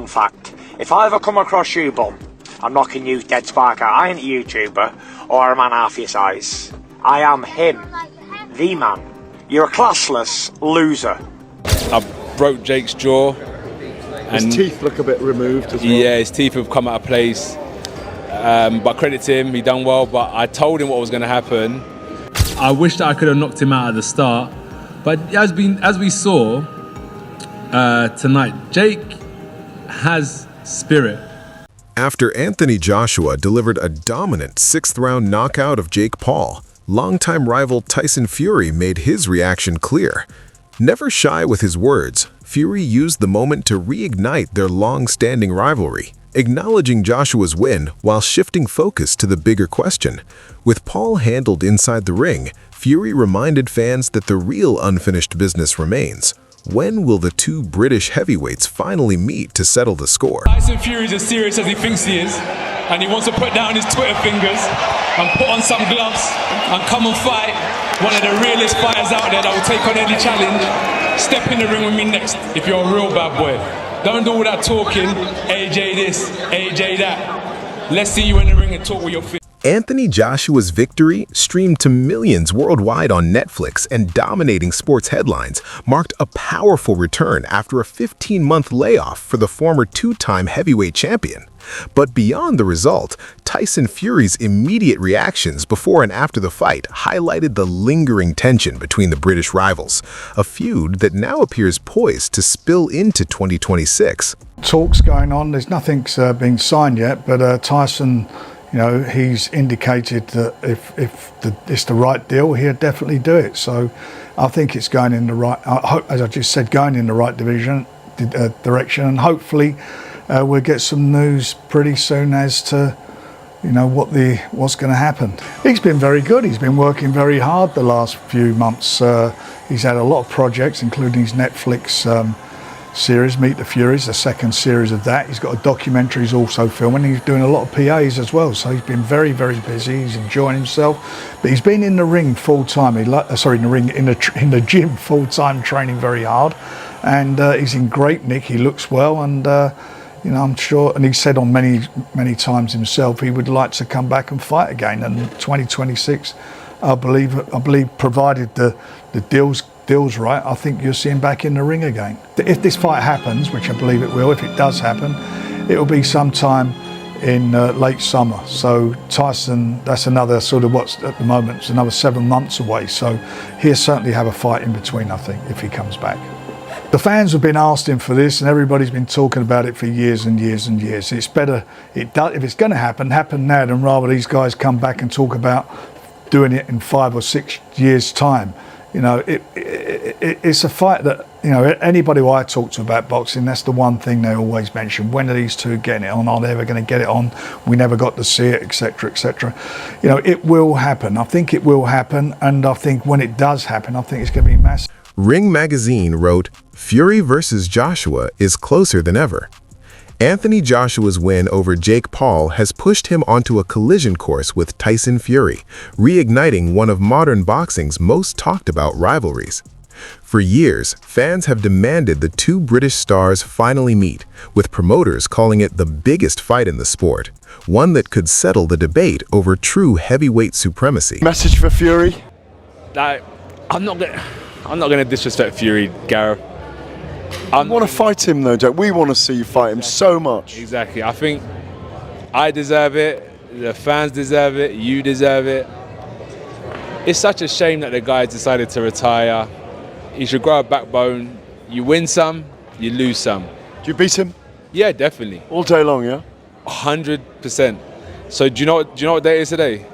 Fun fact, if I ever come across you, bum, I'm knocking you dead spark out. I ain't a YouTuber or a man half your size. I am him, the man. You're a classless loser. I broke Jake's jaw. His teeth look a bit removed as well. Yeah, his teeth have come out of place. But credit to him, he done well. But I told him what was going to happen. I wish that I could have knocked him out at the start. But as we saw tonight, Jake has spirit. After Anthony Joshua delivered a dominant 6th-round knockout of Jake Paul, longtime rival Tyson Fury made his reaction clear. Never shy with his words, Fury used the moment to reignite their long-standing rivalry, acknowledging Joshua's win while shifting focus to the bigger question. With Paul handled inside the ring, Fury reminded fans that the real unfinished business remains. When will the two British heavyweights finally meet to settle the score? Tyson Fury is as serious as he thinks he is, and he wants to put down his Twitter fingers and put on some gloves and come and fight one of the realest fighters out there that will take on any challenge. Step in the ring with me next if you're a real bad boy. Don't do all that talking, AJ this, AJ that. Let's see you in the ring and talk with your feet. Anthony Joshua's victory, streamed to millions worldwide on Netflix and dominating sports headlines, marked a powerful return after a 15-month layoff for the former two-time heavyweight champion. But beyond the result, Tyson Fury's immediate reactions before and after the fight highlighted the lingering tension between the British rivals, a feud that now appears poised to spill into 2026. Talks going on, there's nothing being signed yet, but Tyson, you know, he's indicated that if it's the right deal, he'll definitely do it. So I think it's going in the right, as I just said, going in the right direction, and hopefully we'll get some news pretty soon as to, you know, what's going to happen. He's been very good. He's been working very hard the last few months. He's had a lot of projects, including his Netflix series, Meet the Furies, the second series of that. He's got a documentary he's also filming. He's doing a lot of PAs as well, so he's been very, very busy. He's enjoying himself, but he's been in the ring full time. In the gym full time, training very hard, and he's in great nick. He looks well, and you know, I'm sure. And he said on many times himself he would like to come back and fight again. And 2026, I believe, provided the deal's right, I think you'll see him back in the ring again. If this fight happens, which I believe it will, if it does happen, it will be sometime in late summer. So Tyson, that's another sort of what's at the moment, it's another 7 months away. So he'll certainly have a fight in between, I think, if he comes back. The fans have been asking for this, and everybody's been talking about it for years and years and years. It's better, if it's going to happen now, than rather these guys come back and talk about doing it in 5 or 6 years' time. You know, it's a fight that, you know, anybody who I talk to about boxing, that's the one thing they always mention. When are these two getting it on? Are they ever going to get it on? We never got to see it, etc., etc. You know, it will happen. I think it will happen, and I think when it does happen, I think it's going to be massive. Ring Magazine wrote, "Fury versus Joshua is closer than ever." Anthony Joshua's win over Jake Paul has pushed him onto a collision course with Tyson Fury, reigniting one of modern boxing's most talked about rivalries. For years, fans have demanded the two British stars finally meet, with promoters calling it the biggest fight in the sport, one that could settle the debate over true heavyweight supremacy. Message for Fury? I'm not gonna disrespect Fury, Gareth. I want to fight him though, Jack. We want to see you fight him so much. Exactly. I think I deserve it, the fans deserve it, you deserve it. It's such a shame that the guy decided to retire. He should grow a backbone. You win some, you lose some. Do you beat him? Yeah, definitely. All day long, yeah? 100%. So do you know what day it is today?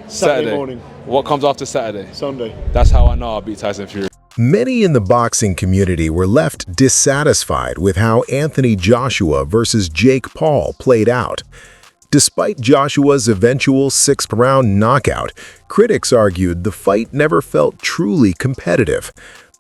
Saturday morning. What comes after Saturday? Sunday. That's how I know I'll beat Tyson Fury. Many in the boxing community were left dissatisfied with how Anthony Joshua versus Jake Paul played out. Despite Joshua's eventual 6th-round knockout, critics argued the fight never felt truly competitive.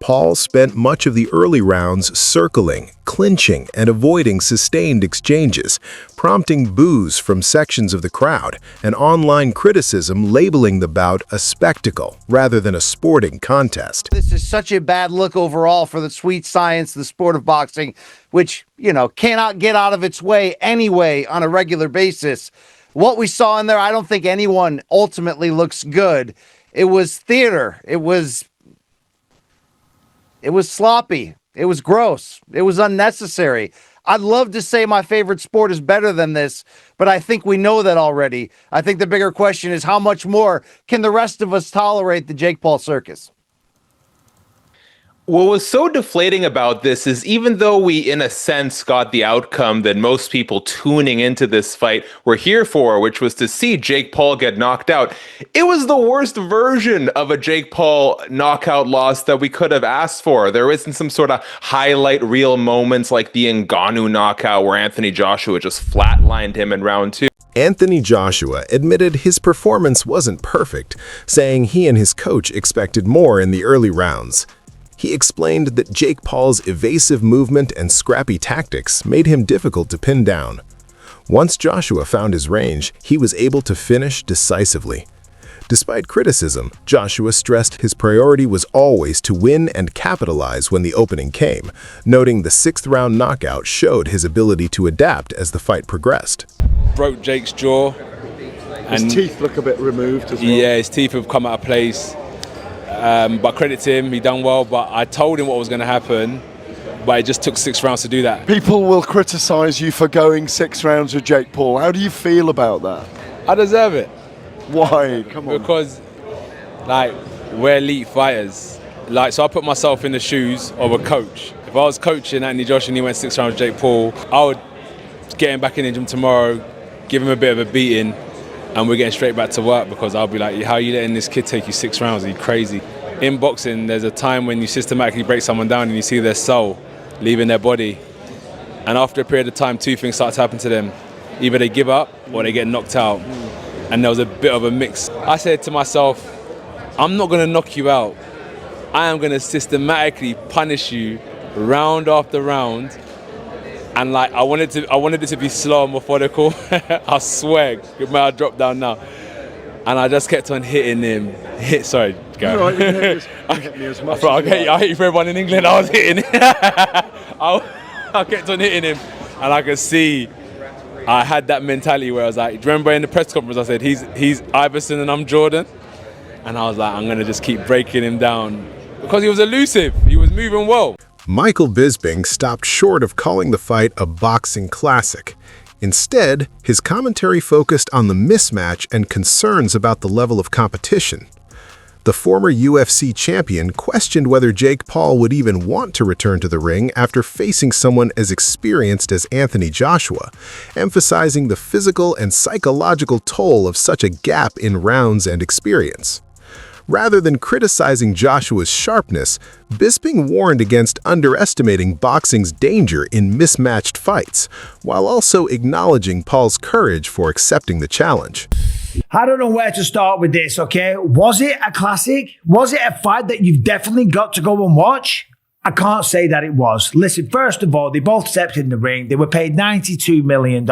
Paul spent much of the early rounds circling, clinching, and avoiding sustained exchanges, prompting boos from sections of the crowd and online criticism labeling the bout a spectacle rather than a sporting contest. This is such a bad look overall for the sweet science, the sport of boxing, which, cannot get out of its way anyway on a regular basis. What we saw in there, I don't think anyone ultimately looks good. It was theater. It was sloppy. It was gross. It was unnecessary. I'd love to say my favorite sport is better than this, but I think we know that already. I think the bigger question is how much more can the rest of us tolerate the Jake Paul circus? What was so deflating about this is even though we, in a sense, got the outcome that most people tuning into this fight were here for, which was to see Jake Paul get knocked out, it was the worst version of a Jake Paul knockout loss that we could have asked for. There isn't some sort of highlight reel moments like the Ngannou knockout where Anthony Joshua just flatlined him in round 2. Anthony Joshua admitted his performance wasn't perfect, saying he and his coach expected more in the early rounds. He explained that Jake Paul's evasive movement and scrappy tactics made him difficult to pin down. Once Joshua found his range, he was able to finish decisively. Despite criticism, Joshua stressed his priority was always to win and capitalize when the opening came, noting the 6th-round knockout showed his ability to adapt as the fight progressed. Broke Jake's jaw. His teeth look a bit removed as well. Yeah, his teeth have come out of place. But credit to him, he done well, but I told him what was going to happen, but it just took 6 rounds to do that. People will criticize you for going 6 rounds with Jake Paul. How do you feel about that? I deserve it. Why? Come on. Because, we're elite fighters. So I put myself in the shoes of a coach. If I was coaching Anthony Joshua and he went 6 rounds with Jake Paul, I would get him back in the gym tomorrow, give him a bit of a beating, and we're getting straight back to work because I'll be like, how are you letting this kid take you 6 rounds? Are you crazy? In boxing, there's a time when you systematically break someone down and you see their soul leaving their body. And after a period of time, 2 things start to happen to them. Either they give up or they get knocked out. And there was a bit of a mix. I said to myself, I'm not going to knock you out. I am going to systematically punish you round after round. And I wanted it to be slow and methodical. I swear, my drop down now. And I just kept on hitting him. Sorry, Gary. Right, you hit me as much I hit you for everyone in England. I was hitting him. I kept on hitting him, and I could see I had that mentality where I was like, do you remember in the press conference I said he's Iverson and I'm Jordan, and I was like, I'm gonna just keep breaking him down because he was elusive. He was moving well. Michael Bisping stopped short of calling the fight a boxing classic. Instead, his commentary focused on the mismatch and concerns about the level of competition. The former UFC champion questioned whether Jake Paul would even want to return to the ring after facing someone as experienced as Anthony Joshua, emphasizing the physical and psychological toll of such a gap in rounds and experience. Rather than criticizing Joshua's sharpness, Bisping warned against underestimating boxing's danger in mismatched fights, while also acknowledging Paul's courage for accepting the challenge. I don't know where to start with this, okay? Was it a classic? Was it a fight that you've definitely got to go and watch? I can't say that it was. Listen, first of all, they both stepped in the ring. They were paid $92 million.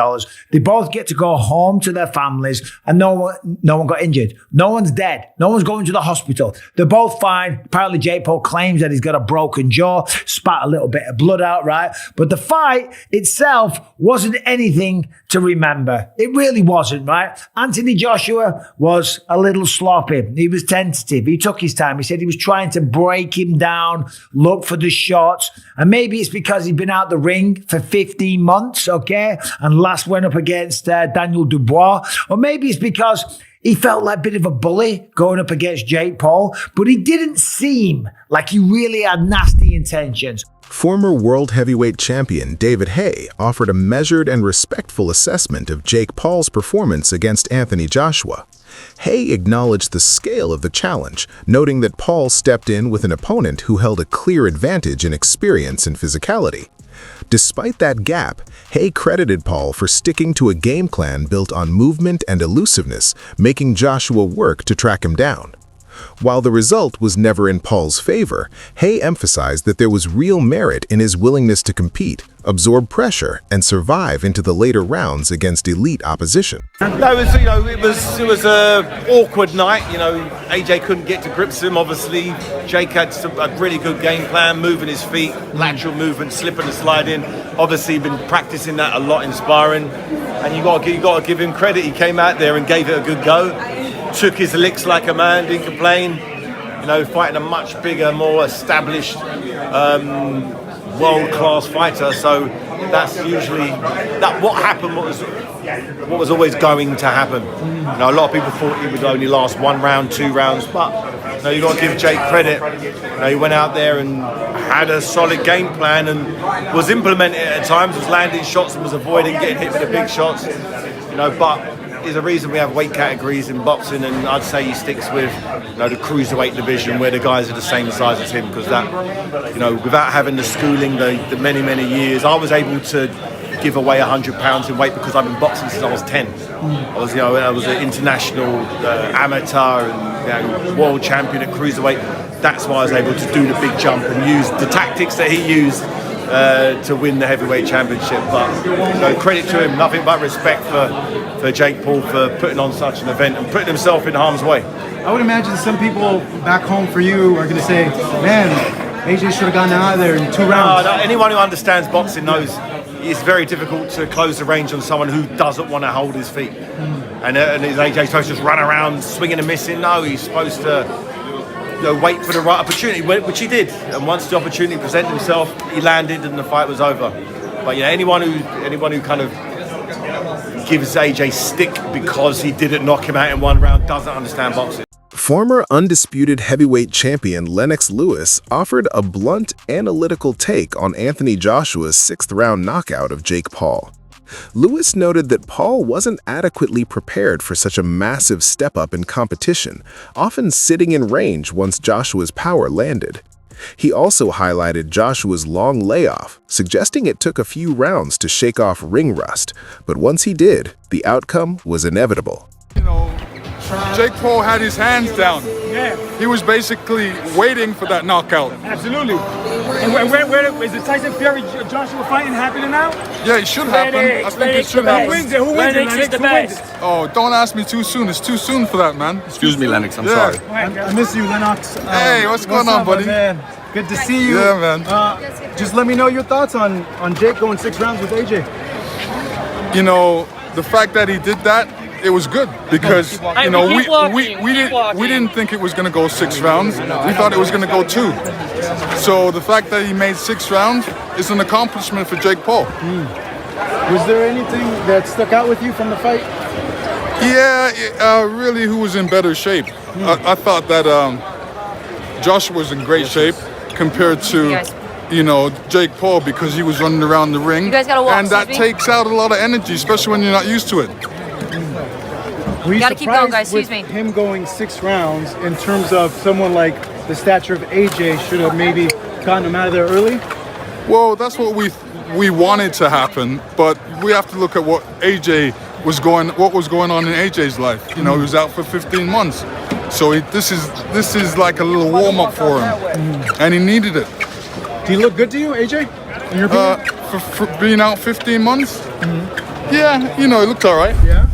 They both get to go home to their families, and no one got injured. No one's dead. No one's going to the hospital. They're both fine. Apparently, Jake Paul claims that he's got a broken jaw, spat a little bit of blood out, right? But the fight itself wasn't anything to remember. It really wasn't, right? Anthony Joshua was a little sloppy. He was tentative. He took his time. He said he was trying to break him down, look for the shots. And maybe it's because he'd been out the ring for 15 months, okay? And last went up against Daniel Dubois. Or maybe it's because he felt like a bit of a bully going up against Jake Paul, but he didn't seem like he really had nasty intentions. Former world heavyweight champion David Haye offered a measured and respectful assessment of Jake Paul's performance against Anthony Joshua. Haye acknowledged the scale of the challenge, noting that Paul stepped in with an opponent who held a clear advantage in experience and physicality. Despite that gap, Haye credited Paul for sticking to a game plan built on movement and elusiveness, making Joshua work to track him down. While the result was never in Paul's favor, Haye emphasized that there was real merit in his willingness to compete, absorb pressure, and survive into the later rounds against elite opposition. No, it was a awkward night. AJ couldn't get to grips with him. Obviously, Jake had a really good game plan, moving his feet, lateral movement, slipping and sliding. Obviously, been practicing that a lot in sparring, and you got to give him credit. He came out there and gave it a good go, took his licks like a man, didn't complain. Fighting a much bigger, more established, world-class fighter. So that's usually what happened. What was always going to happen. A lot of people thought he would only last 1 round, 2 rounds, but you got to give Jake credit. He went out there and had a solid game plan and was implementing it at times, was landing shots and was avoiding getting hit with the big shots. But there's a reason we have weight categories in boxing, and I'd say he sticks with the cruiserweight division where the guys are the same size as him, because that, without having the schooling, the many years, I was able to give away 100 pounds in weight because I've been boxing since I was 10. I was an international amateur and world champion at cruiserweight. That's why I was able to do the big jump and use the tactics that he used to win the heavyweight championship. But credit to him, nothing but respect for Jake Paul for putting on such an event and putting himself in harm's way. I would imagine some people back home for you are going to say, man, AJ should have gotten out of there in 2 rounds. Anyone who understands boxing knows it's very difficult to close the range on someone who doesn't want to hold his feet. And is AJ supposed to just run around swinging and missing? No, he's supposed to wait for the right opportunity, which he did. And once the opportunity presented himself, he landed and the fight was over. But anyone who kind of gives AJ stick because he didn't knock him out in 1 round doesn't understand boxing. Former undisputed heavyweight champion Lennox Lewis offered a blunt, analytical take on Anthony Joshua's 6th-round knockout of Jake Paul. Lewis noted that Paul wasn't adequately prepared for such a massive step-up in competition, often sitting in range once Joshua's power landed. He also highlighted Joshua's long layoff, suggesting it took a few rounds to shake off ring rust, but once he did, the outcome was inevitable. Jake Paul had his hands down. Yeah. He was basically waiting for that knockout. Absolutely. And where is the Tyson Fury Joshua fighting happening now? Yeah, it should happen. I think it should happen. Who wins it? Who wins it? Oh, don't ask me too soon. It's too soon for that, man. Excuse me, Lennox. I'm sorry. I miss you, Lennox. Hey, what's going on, buddy? Man? Good to see you. Yeah, man. Just let me know your thoughts on Jake going 6 rounds with AJ. The fact that he did that, it was good because we didn't think it was going to go 6 rounds. We thought it was going to go 2. So the fact that he made 6 rounds is an accomplishment for Jake Paul. Was there anything that stuck out with you from the fight? Yeah, really, who was in better shape? I thought that Joshua was in great shape compared to Jake Paul, because he was running around the ring, and that takes out a lot of energy, especially when you're not used to it. Were you keep going, guys. Excuse me. Him going 6 rounds in terms of someone like the stature of AJ should have maybe gotten him out of there early? Well, that's what we wanted to happen, but we have to look at what was going on in AJ's life. He was out for 15 months, so this is like a little warm up for him, and he needed it. Do you look good to you, AJ? In your opinion? For being out 15 months? Yeah, it looked all right. Yeah.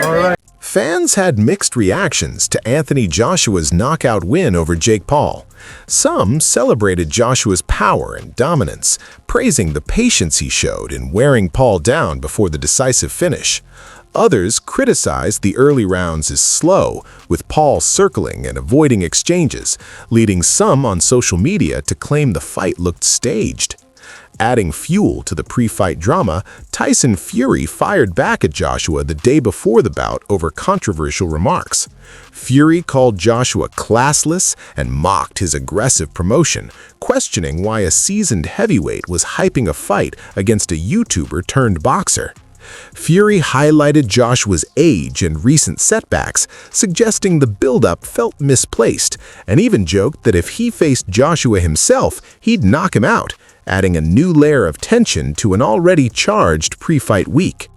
All right. Fans had mixed reactions to Anthony Joshua's knockout win over Jake Paul. Some celebrated Joshua's power and dominance, praising the patience he showed in wearing Paul down before the decisive finish. Others criticized the early rounds as slow, with Paul circling and avoiding exchanges, leading some on social media to claim the fight looked staged. Adding fuel to the pre-fight drama, Tyson Fury fired back at Joshua the day before the bout over controversial remarks. Fury called Joshua classless and mocked his aggressive promotion, questioning why a seasoned heavyweight was hyping a fight against a YouTuber turned boxer. Fury highlighted Joshua's age and recent setbacks, suggesting the build-up felt misplaced, and even joked that if he faced Joshua himself, he'd knock him out, adding a new layer of tension to an already charged pre-fight week.